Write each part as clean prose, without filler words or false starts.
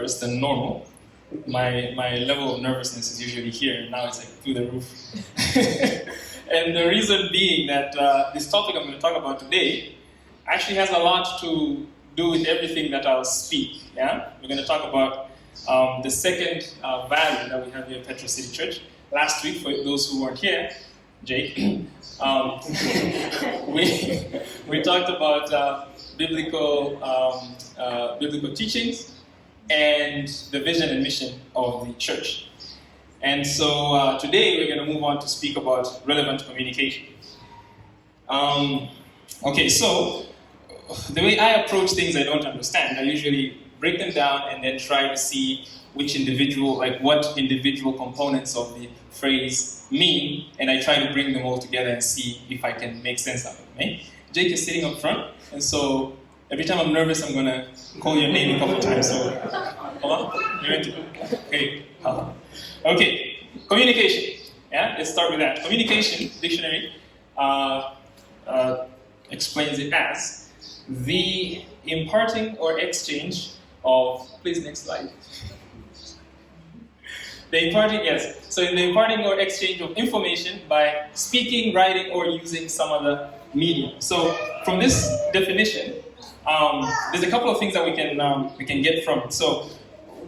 nervous than normal. My level of nervousness is usually here, and now it's like through the roof. And the reason being that this topic I'm going to talk about today actually has a lot to do with everything that I'll speak. Yeah, we're going to talk about the second value that we have here at Petra City Church. Last week, for those who weren't here, Jake, we talked about biblical teachings and the vision and mission of the church. And so today we're going to move on to speak about relevant communication. Okay, so the way I approach things I don't understand, I usually break them down and then try to see what individual components of the phrase mean, and I try to bring them all together and see if I can make sense of it. Right? Jake is sitting up front, and so every time I'm nervous, I'm going to call your name a couple times. So, hold on. You're into it? Okay. Okay. Communication. Yeah, let's start with that. Communication, dictionary, explains it as the imparting or exchange of, please next slide. The imparting, yes. So in the imparting or exchange of information by speaking, writing, or using some other medium. So from this definition, there's a couple of things that we can get from it. So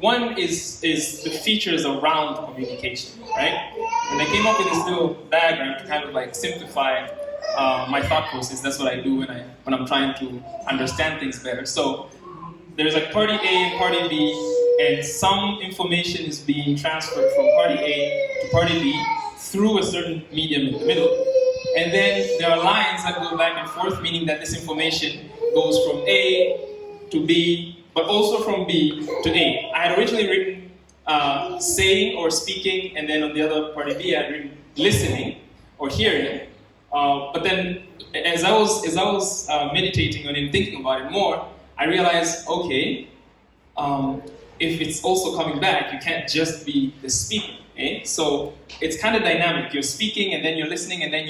one is the features around communication, right? And I came up with this little diagram to kind of like simplify my thought process. That's what I do when I'm trying to understand things better. So there's like party A and party B, and some information is being transferred from party A to party B through a certain medium in the middle. And then there are lines that go back and forth, meaning that this information goes from A to B, but also from B to A. I had originally written saying or speaking, and then on the other party B, I had written listening or hearing. But then, as I was meditating on it and thinking about it more, I realized, okay, if it's also coming back, you can't just be the speaker. Okay? So it's kind of dynamic. You're speaking, and then you're listening, and then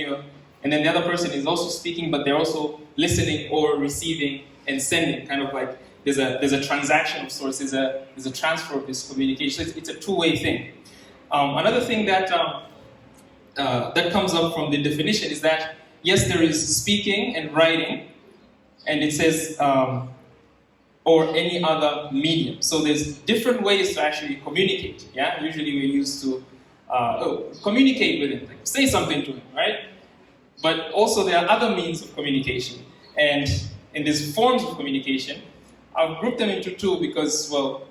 the other person is also speaking, but they're also listening or receiving and sending. Kind of like there's a transaction of sorts. There's a transfer of this communication. It's a two-way thing. Another thing that comes up from the definition is that yes, there is speaking and writing, and it says or any other medium. So there's different ways to actually communicate. Yeah, usually we're used to communicate with him, like say something to him, right? But also there are other means of communication, and in these forms of communication, I've grouped them into two because, well,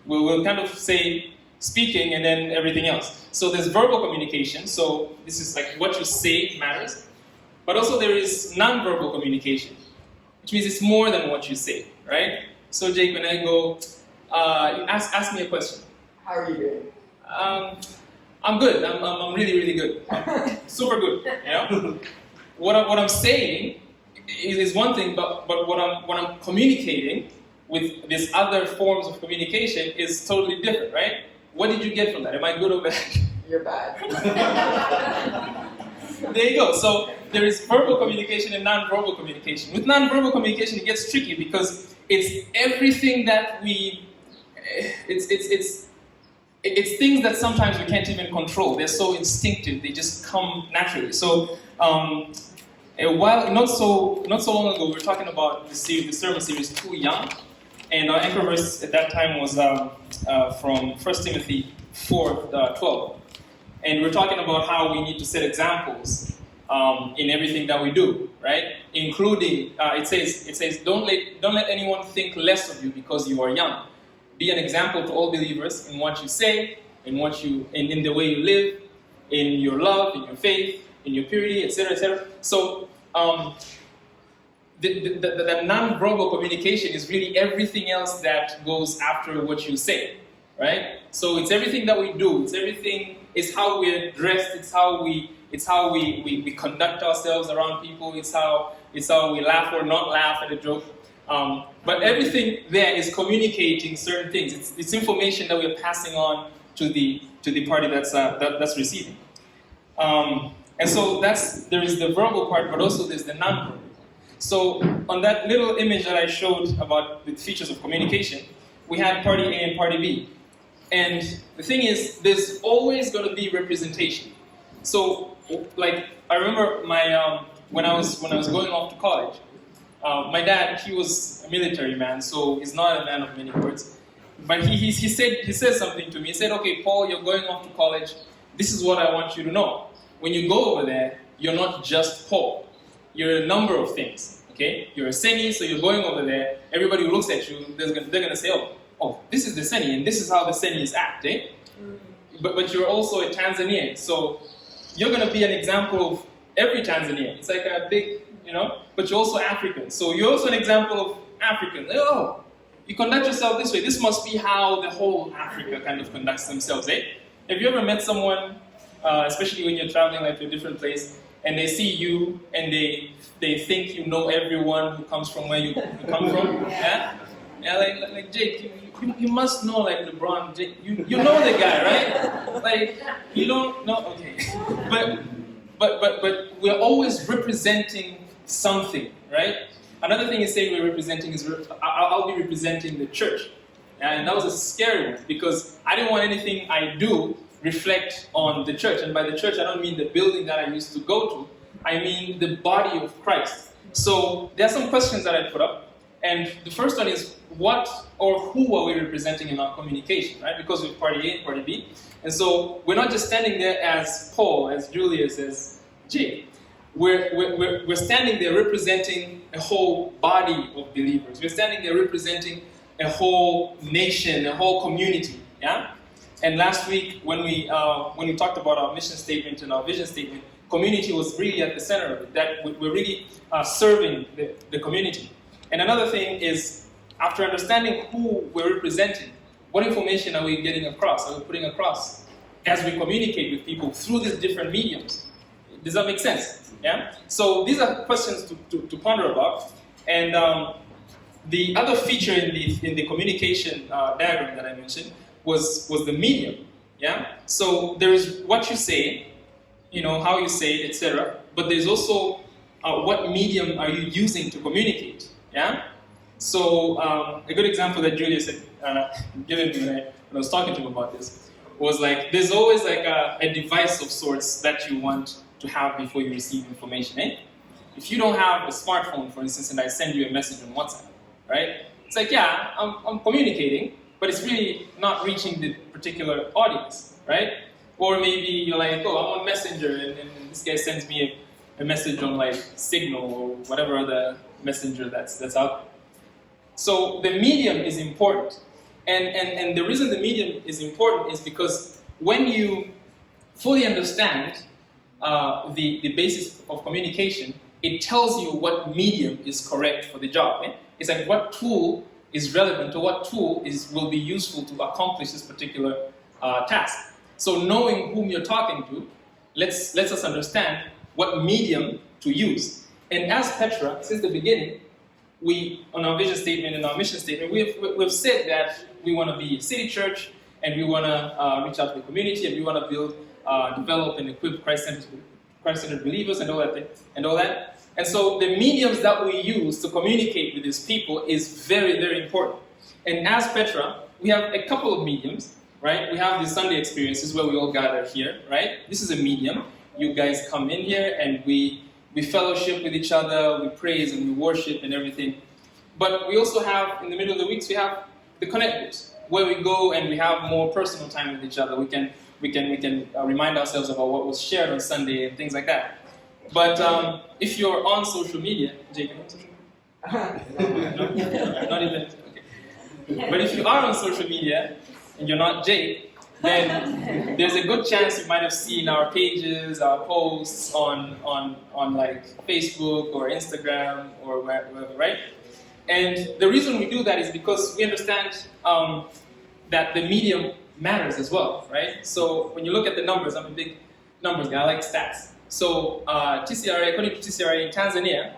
we'll kind of say speaking and then everything else. So there's verbal communication, so this is like what you say matters. But also there is non-verbal communication, which means it's more than what you say, right? So Jake, when I go, ask me a question. How are you doing? I'm good. I'm really, really good. I'm super good. You know? What I'm saying is one thing, but what I'm communicating with these other forms of communication is totally different, right? What did you get from that? Am I good or bad? You're bad. There you go. So there is verbal communication and non-verbal communication. With non-verbal communication, it gets tricky because it's everything that it's things that sometimes we can't even control. They're so instinctive. They just come naturally. So not so long ago, we were talking about the sermon series Too Young, and our anchor verse at that time was from 1 Timothy 4:12. And we're talking about how we need to set examples in everything that we do, right? Including, it says, don't let anyone think less of you because you are young. Be an example to all believers in what you say, in the way you live, in your love, in your faith, in your purity, etc., etc. So the non-verbal communication is really everything else that goes after what you say, right? So it's everything that we do. It's how we're dressed. It's how we conduct ourselves around people. It's how we laugh or not laugh at a joke. But everything there is communicating certain things. It's information that we're passing on to the party that's receiving. And so there is the verbal part, but also there's the non-verbal. So on that little image that I showed about the features of communication, we had party A and party B. And the thing is, there's always going to be representation. So, like, I remember when I was going off to college, my dad, he was a military man, so he's not a man of many words. But he said something to me. He said, okay, Paul, you're going off to college. This is what I want you to know. When you go over there, you're not just Paul. You're a number of things. Okay? You're a Seni, so you're going over there. Everybody who looks at you, they're going to say, oh, this is the Seni, and this is how the Senis act, eh? But you're also a Tanzanian, so you're going to be an example of every Tanzanian. It's like a big, but you're also African. So you're also an example of African. Oh, you conduct yourself this way. This must be how the whole Africa kind of conducts themselves, eh? Have you ever met someone, especially when you're traveling like to a different place, and they see you and they think you know everyone who comes from where you come from? Yeah? Yeah, like Jake, you must know like LeBron. Jake, you know the guy, right? Like you don't know, okay. But we're always representing something, right? Another thing is saying we're representing is I'll be representing the church, and that was a scary one because I didn't want anything I do reflect on the church, and by the church I don't mean the building that I used to go to. I mean the body of Christ. So there are some questions that I put up. And the first one is, what or who are we representing in our communication, right? Because we're party A and party B. And so we're not just standing there as Paul, as Julius, as Jake. We're standing there representing a whole body of believers. We're standing there representing a whole nation, a whole community, yeah? And last week, when we talked about our mission statement and our vision statement, community was really at the center of it, that we're really serving the community. And another thing is, after understanding who we're representing, what information are we getting across, are we putting across as we communicate with people through these different mediums? Does that make sense? Yeah? So these are questions to ponder about. And the other feature in the communication diagram that I mentioned was the medium. Yeah? So there is what you say, how you say it, etc. But there's also what medium are you using to communicate. Yeah? So a good example that Julius had given me when I was talking to him about this was like, there's always like a device of sorts that you want to have before you receive information, eh? If you don't have a smartphone, for instance, and I send you a message on WhatsApp, right? It's like, yeah, I'm communicating, but it's really not reaching the particular audience, right? Or maybe you're like, oh, I'm on Messenger, and this guy sends me a message on like Signal or whatever other messenger that's out there. So the medium is important. And the reason the medium is important is because when you fully understand the basis of communication, it tells you what medium is correct for the job. Eh? It's like what tool is relevant or what tool will be useful to accomplish this particular task. So knowing whom you're talking to lets us understand what medium to use. And as Petra, since the beginning, we, on our vision statement and our mission statement, we've said that we want to be a city church, and we want to reach out to the community, and we want to build, develop, and equip Christ-centered believers, and all that. And so the mediums that we use to communicate with these people is very, very important. And as Petra, we have a couple of mediums, right? We have the Sunday experiences where we all gather here, right? This is a medium. You guys come in here, and we fellowship with each other, we praise and we worship and everything. But we also have, in the middle of the weeks, we have the connect groups, where we go and we have more personal time with each other. We can remind ourselves about what was shared on Sunday and things like that. But if you're on social media, Jake, are you on social media? No? Not even. Okay. But if you are on social media and you're not Jake, then there's a good chance you might have seen our pages, our posts on like Facebook or Instagram or wherever, right? And the reason we do that is because we understand that the medium matters as well, right? So when you look at the numbers, I'm a big numbers guy, I like stats. So TCRA, according to TCRA in Tanzania,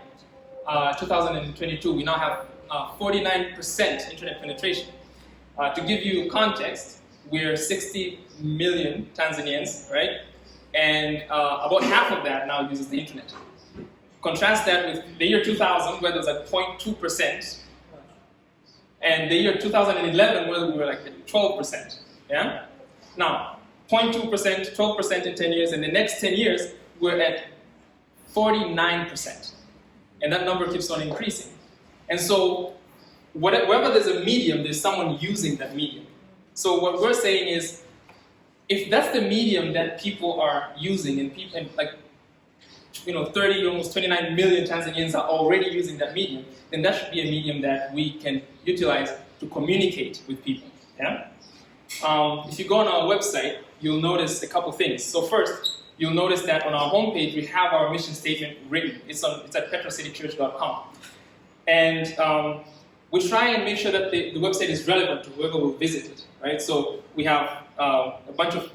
2022, we now have 49% internet penetration. To give you context, we're 60 million Tanzanians, right? And about half of that now uses the internet. Contrast that with the year 2000, where there was like 0.2%. And the year 2011, where we were like at 12%. Yeah? Now, 0.2%, 12% in 10 years, and the next 10 years, we're at 49%. And that number keeps on increasing. And so, wherever there's a medium, there's someone using that medium. So what we're saying is, if that's the medium that people are using, and like, 30, almost 29 million Tanzanians are already using that medium, then that should be a medium that we can utilize to communicate with people. Yeah? If you go on our website, you'll notice a couple things. So first, you'll notice that on our homepage, we have our mission statement written. It's at petrocitychurch.com. And we try and make sure that the website is relevant to whoever will visit it, right? So we have a bunch of,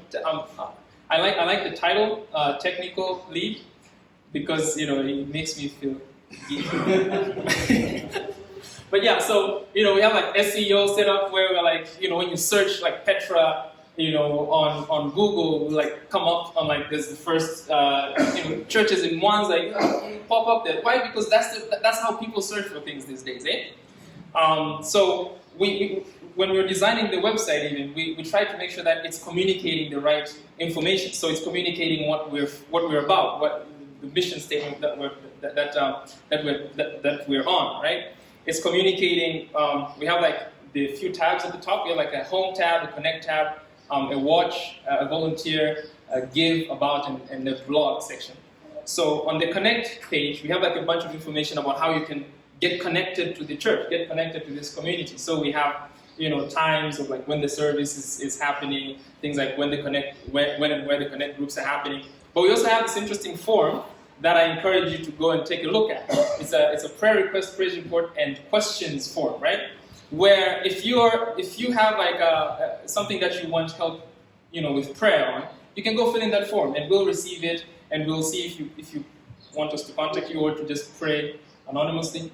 I like the title, technical lead, because it makes me feel But yeah, so we have like SEO set up where we're like, when you search like Petra, on Google, we like come up on like there's the first churches in ones like pop up there. Why? Because that's how people search for things these days, eh? So we when we're designing the website, even we try to make sure that it's communicating the right information. So it's communicating what we're about, what the mission statement that we're on, right? It's communicating. We have like the few tabs at the top. We have like a home tab, a connect tab, a watch, a volunteer, a give, about, and the blog section. So on the connect page, we have like a bunch of information about how you can get connected to the church, get connected to this community. So we have times of like when the service is happening, things like when and where the connect groups are happening. But we also have this interesting form that I encourage you to go and take a look at. It's a prayer request, praise report, and questions form, right? Where if you have like something that you want help, with prayer on, you can go fill in that form, and we'll receive it, and we'll see if you want us to contact you or to just pray anonymously.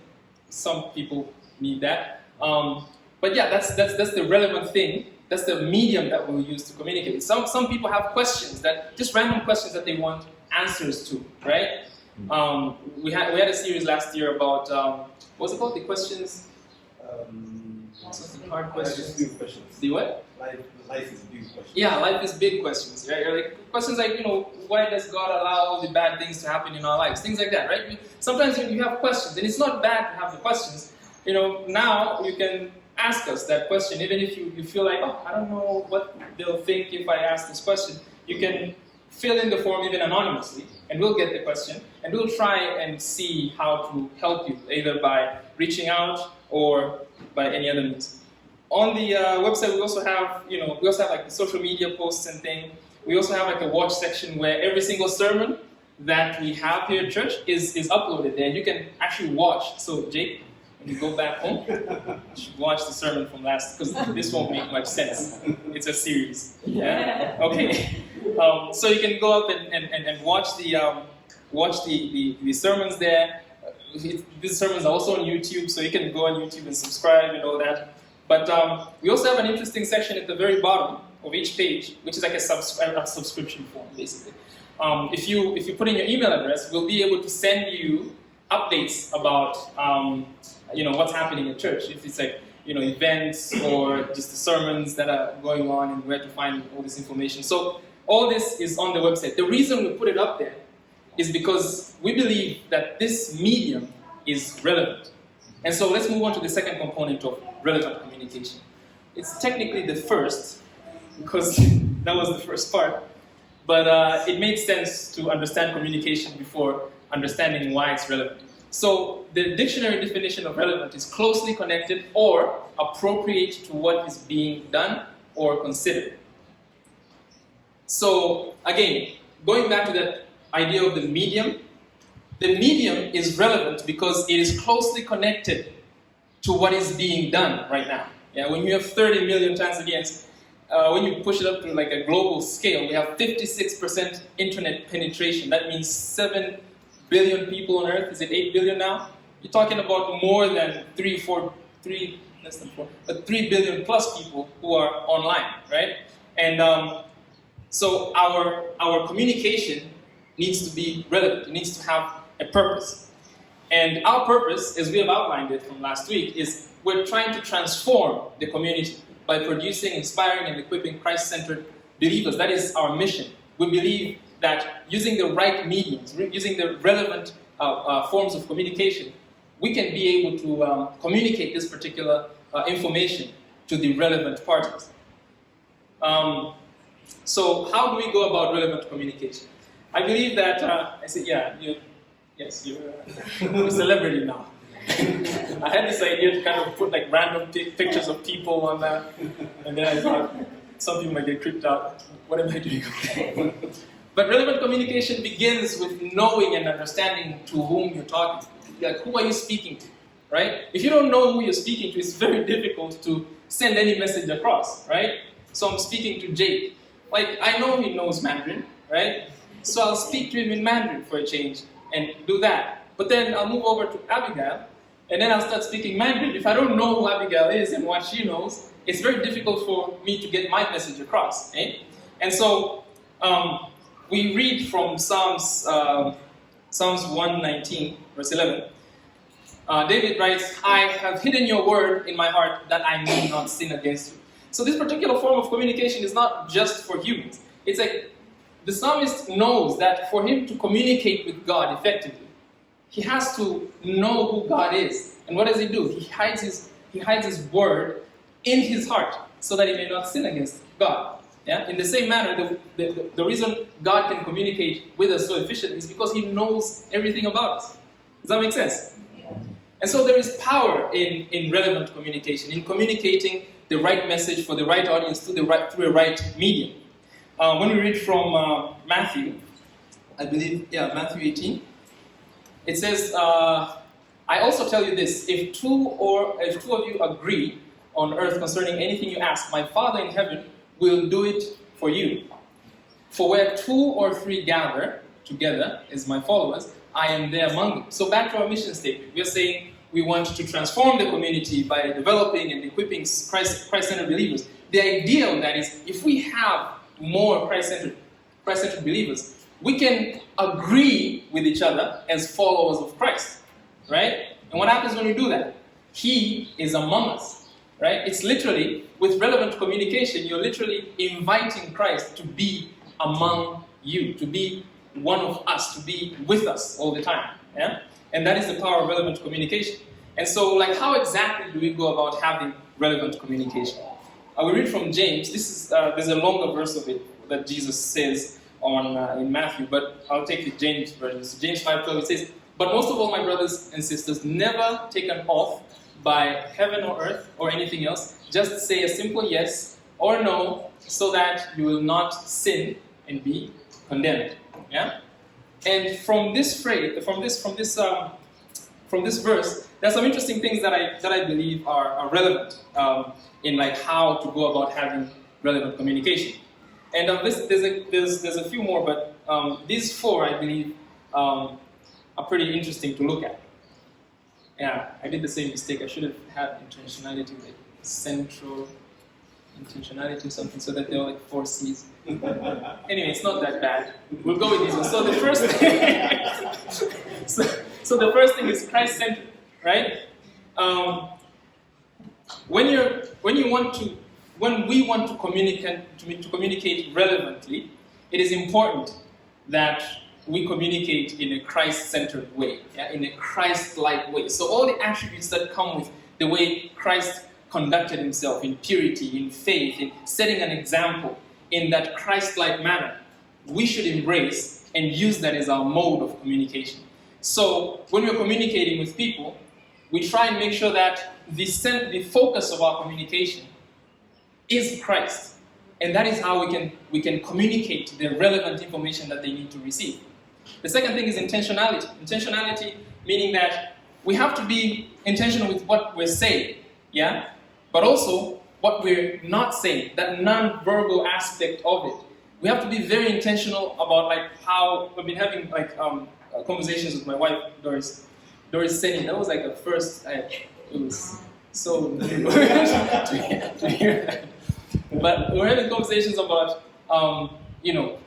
Some people need that, but yeah, that's the relevant thing. That's the medium that we'll use to communicate. Some people have questions, just random questions that they want answers to, right? We had a series last year about what's it called? The questions. Something hard questions. Life is big questions. The what? Life is big questions. Yeah, life is big questions. Right? Like questions like why does God allow all the bad things to happen in our lives? Things like that, right? Sometimes you have questions, and it's not bad to have the questions. Now you can ask us that question, even if you feel like, I don't know what they'll think if I ask this question. You can fill in the form even anonymously, and we'll get the question, and we'll try and see how to help you, either by reaching out or by any other means. On the website, we also have, like the social media posts and things. We also have like a watch section where every single sermon that we have here at church is uploaded there. You can actually watch. So Jake, when you go back home, you should watch the sermon from last, because this won't make much sense. It's a series. Yeah? Okay. So you can go up and watch the sermons there. These sermons are also on YouTube, so you can go on YouTube and subscribe and all that. But we also have an interesting section at the very bottom of each page, which is like a subscription form, basically. If you put in your email address, we'll be able to send you updates about what's happening at church. If it's like events or just the sermons that are going on and where to find all this information. So all this is on the website. The reason we put it up there is because we believe that this medium is relevant. And so let's move on to the second component of relevant communication. It's technically the first, because that was the first part, but it made sense to understand communication before understanding why it's relevant. So the dictionary definition of relevant is closely connected or appropriate to what is being done or considered. So again, going back to that idea of the medium is relevant because it is closely connected to what is being done right now. Yeah, when you have 30 million Tanzanians, when you push it up to like a global scale, we have 56% internet penetration. That means 7 billion people on Earth. Is it 8 billion now? You're talking about more than 3 billion plus people who are online, right? And so our communication needs to be relevant. It needs to have a purpose. And our purpose, as we have outlined it from last week, is we're trying to transform the community by producing, inspiring, and equipping Christ-centered believers. That is our mission. We believe that using the right mediums, using the relevant forms of communication, we can be able to communicate this particular information to the relevant parties. So how do we go about relevant communication? I believe that, you're a celebrity now. I had this idea to kind of put like random pictures of people on that, and then I thought some people might get creeped out. What am I doing? But relevant communication begins with knowing and understanding to whom you're talking to. Like, who are you speaking to, right? If you don't know who you're speaking to, it's very difficult to send any message across, right? So I'm speaking to Jake. Like, I know he knows Mandarin, right? So I'll speak to him in Mandarin for a change and do that. But then I'll move over to Abigail, and then I'll start speaking Mandarin. If I don't know who Abigail is and what she knows, it's very difficult for me to get my message across. Eh? And so we read from Psalms 119, verse 11. David writes, I have hidden your word in my heart that I may not sin against you. So this particular form of communication is not just for humans. It's like the psalmist knows that for him to communicate with God effectively, he has to know who God is. And what does he do? He hides his word in his heart so that he may not sin against God. Yeah? In the same manner, the reason God can communicate with us so efficiently is because he knows everything about us. Does that make sense? Yeah. And so there is power in relevant communication, in communicating the right message for the right audience through a right medium. When we read from Matthew, I believe, Matthew 18, it says, I also tell you this, if two of you agree on earth concerning anything you ask, my Father in heaven will do it for you. For where 2 or 3 gather together as my followers, I am there among them. So back to our mission statement. We are saying we want to transform the community by developing and equipping Christ-centered believers. The idea of that is if we have more Christ-centered believers, we can agree with each other as followers of Christ, right? And what happens when we do that? He is among us, right? It's literally, with relevant communication, you're literally inviting Christ to be among you, to be one of us, to be with us all the time, yeah? And that is the power of relevant communication. And so, like, how exactly do we go about having relevant communication? We read from James. This is there's a longer verse of it that Jesus says in Matthew, but I'll take the James version. So James 5:12, it says, but most of all, my brothers and sisters, never take an oath by heaven or earth or anything else. Just say a simple yes or no, so that you will not sin and be condemned. Yeah. And from this phrase, from this verse, there's some interesting things that I believe are relevant in like how to go about having relevant communication. And there's a few more, but these 4 I believe are pretty interesting to look at. Yeah, I did the same mistake. I should have had intentionality, like central intentionality or something, so that there are like 4 C's. Anyway, it's not that bad. We'll go with these ones. So the first thing, so the first thing is Christ-centered, right? When we want to communicate relevantly, it is important that we communicate in a Christ-centered way, yeah? In a Christ-like way. So all the attributes that come with the way Christ conducted himself in purity, in faith, in setting an example in that Christ-like manner, we should embrace and use that as our mode of communication. So when we're communicating with people, we try and make sure that the focus of our communication is Christ. And that is how we can communicate the relevant information that they need to receive. The second thing is intentionality. Intentionality meaning that we have to be intentional with what we're saying, yeah? But also what we're not saying, that non-verbal aspect of it. We have to be very intentional about like how I've been having like conversations with my wife, Doris Senning. That was like the first, it was so new to hear that. But we're having conversations about, how you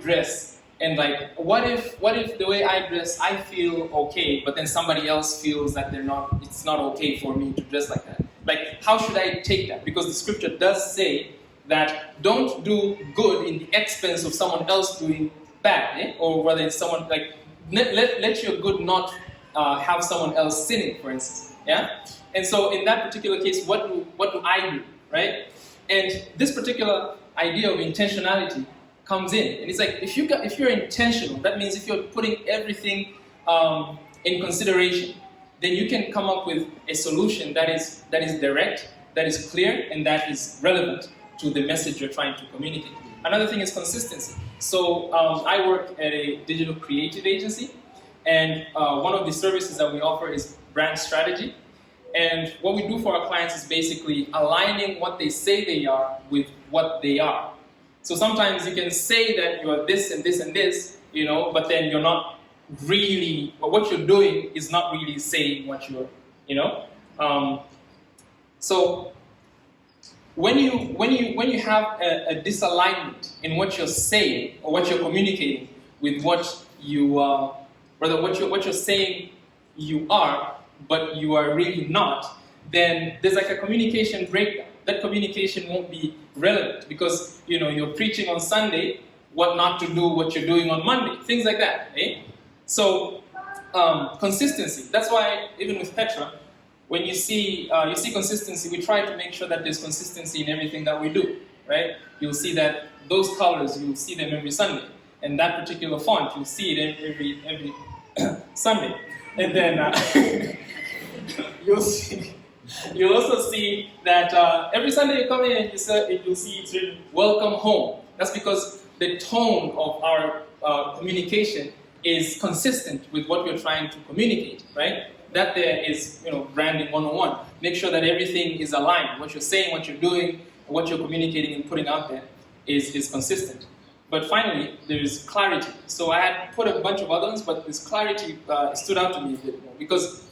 dress And like, what if the way I dress, I feel okay, but then somebody else feels that it's not okay for me to dress like that? Like, how should I take that? Because the scripture does say that don't do good in the expense of someone else doing bad, or whether it's someone like, let your good not have someone else sinning, for instance. Yeah? And so in that particular case, what do I do, right? And this particular idea of intentionality comes in, and it's like if you're intentional, that means if you're putting everything in consideration, then you can come up with a solution that is direct, that is clear, and that is relevant to the message you're trying to communicate. Another thing is consistency. So I work at a digital creative agency, and one of the services that we offer is brand strategy. And what we do for our clients is basically aligning what they say they are with what they are. So sometimes you can say that you are this and this and this, but then you're not really, or what you're doing is not really saying what you're, So when you have a disalignment in what you're saying or what you're communicating with what you rather what you're saying you are, but you are really not, then there's like a communication breakdown. That communication won't be relevant because you're preaching on Sunday what not to do, what you're doing on Monday, things like that. So consistency. That's why even with Petra, when you see consistency, we try to make sure that there's consistency in everything that we do. Right? You'll see that those colors, you'll see them every Sunday, and that particular font, you'll see it every Sunday, and then You'll also see that every Sunday you come in and you'll see it's written, "Welcome home." That's because the tone of our communication is consistent with what we're trying to communicate, right? That there is, branding 101. Make sure that everything is aligned. What you're saying, what you're doing, what you're communicating and putting out there is consistent. But finally, there is clarity. So I had put a bunch of other ones, but this clarity stood out to me a bit more because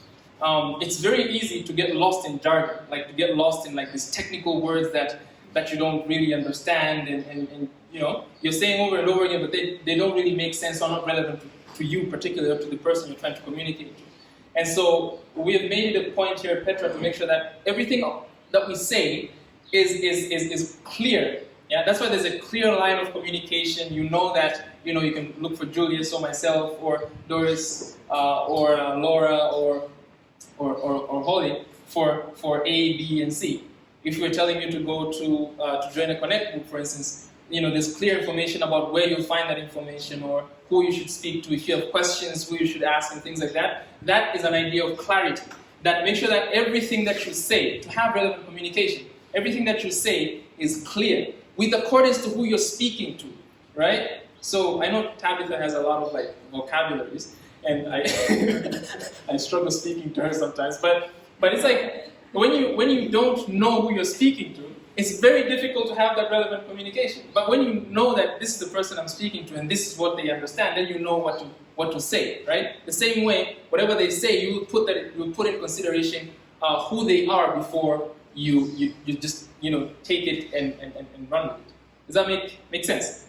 it's very easy to get lost in jargon, like to get lost in like these technical words that you don't really understand, and you're saying over and over again, but they don't really make sense or not relevant to you, particularly, or to the person you're trying to communicate to. And so we have made it a point here at Petra to make sure that everything that we say is clear. Yeah, that's why there's a clear line of communication. You know that you can look for Julius or myself or Doris or Laura or Holly for A, B, and C. If we're telling you to go to join a Connect group, for instance, there's clear information about where you'll find that information or who you should speak to. If you have questions, who you should ask, and things like that. That is an idea of clarity. That makes sure that everything that you say, to have relevant communication, everything that you say is clear, with accordance to who you're speaking to, right? So I know Tabitha has a lot of like vocabularies, and I struggle speaking to her sometimes. But it's like when you don't know who you're speaking to, it's very difficult to have that relevant communication. But when you know that this is the person I'm speaking to and this is what they understand, then you know what to say, right? The same way, whatever they say, you put in consideration who they are before you just take it and run with it. Does that make sense?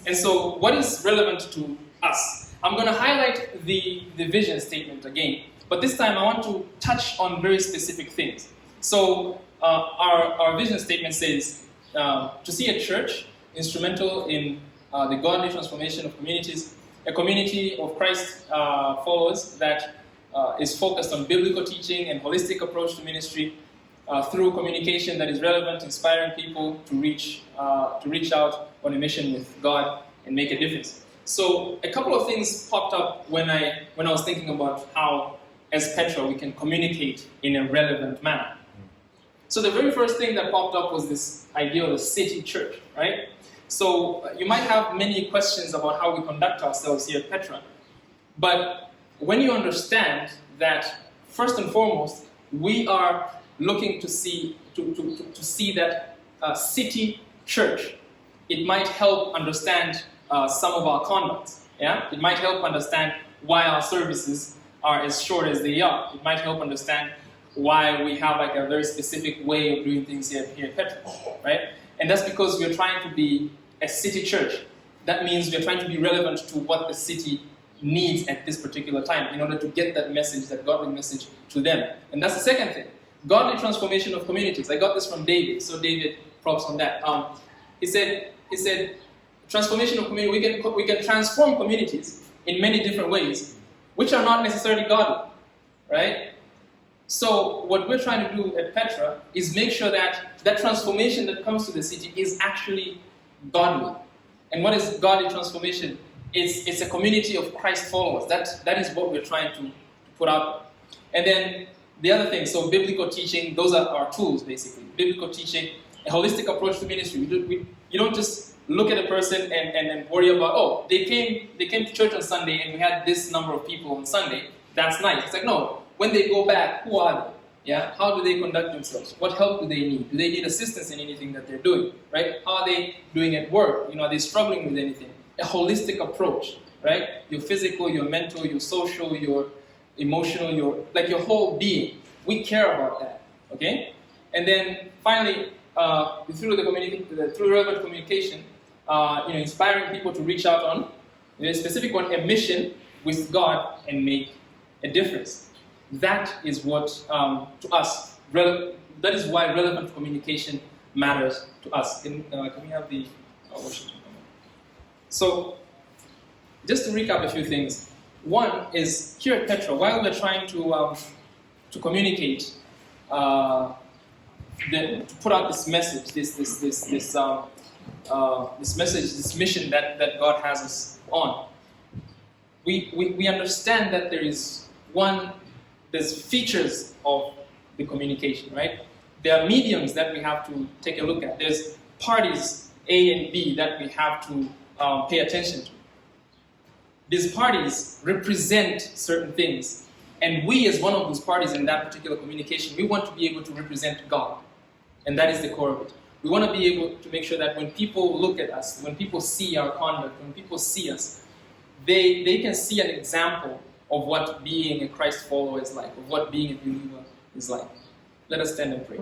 And so, what is relevant to us? I'm going to highlight the vision statement again, but this time I want to touch on very specific things. So, our vision statement says to see a church instrumental in the godly transformation of communities, a community of Christ followers that is focused on biblical teaching and holistic approach to ministry through communication that is relevant, inspiring people to reach out on a mission with God and make a difference. So a couple of things popped up when I was thinking about how, as Petra, we can communicate in a relevant manner. So the very first thing that popped up was this idea of a city church, right? So you might have many questions about how we conduct ourselves here at Petra, but when you understand that, first and foremost, we are looking to see that city church, it might help understand some of our conducts. Yeah, it might help understand why our services are as short as they are. It might help understand why we have like a very specific way of doing things here at Petra, right? And that's because we're trying to be a city church that means we're trying to be relevant to what the city needs at this particular time in order to get that message, that godly message to them. And that's the second thing. Godly transformation of communities. I got this from David, so David, props on that. He said, transformation of community, we can transform communities in many different ways, which are not necessarily godly, right? So what we're trying to do at Petra is make sure that that transformation that comes to the city is actually godly. And what is godly transformation? It's a community of Christ followers. That is what we're trying to put out. And then the other thing, so biblical teaching, those are our tools basically. Biblical teaching, a holistic approach to ministry. You don't just look at a person and worry about, oh, they came to church on Sunday and we had this number of people on Sunday. That's nice. It's like, no, when they go back, who are they? Yeah? How do they conduct themselves? What help do they need? Do they need assistance in anything that they're doing? Right? How are they doing at work? Are they struggling with anything? A holistic approach, right? Your physical, your mental, your social, your emotional, your whole being. We care about that, okay? And then finally, through relevant communication, inspiring people to reach out on a specific one, a mission with God and make a difference. That is what, to us, that is why relevant communication matters to us. Can we have the worship? So, just to recap a few things. One is, here at Petra, while we're trying to communicate, to put out this message, this message, this mission that God has us on, we understand that there's features of the communication, right? There are mediums that we have to take a look at. There's parties A and B that we have to pay attention to. These parties represent certain things, and we as one of those parties in that particular communication, we want to be able to represent God, and that is the core of it. We want to be able to make sure that when people look at us, when people see our conduct, when people see us, they can see an example of what being a Christ follower is like, of what being a believer is like. Let us stand and pray.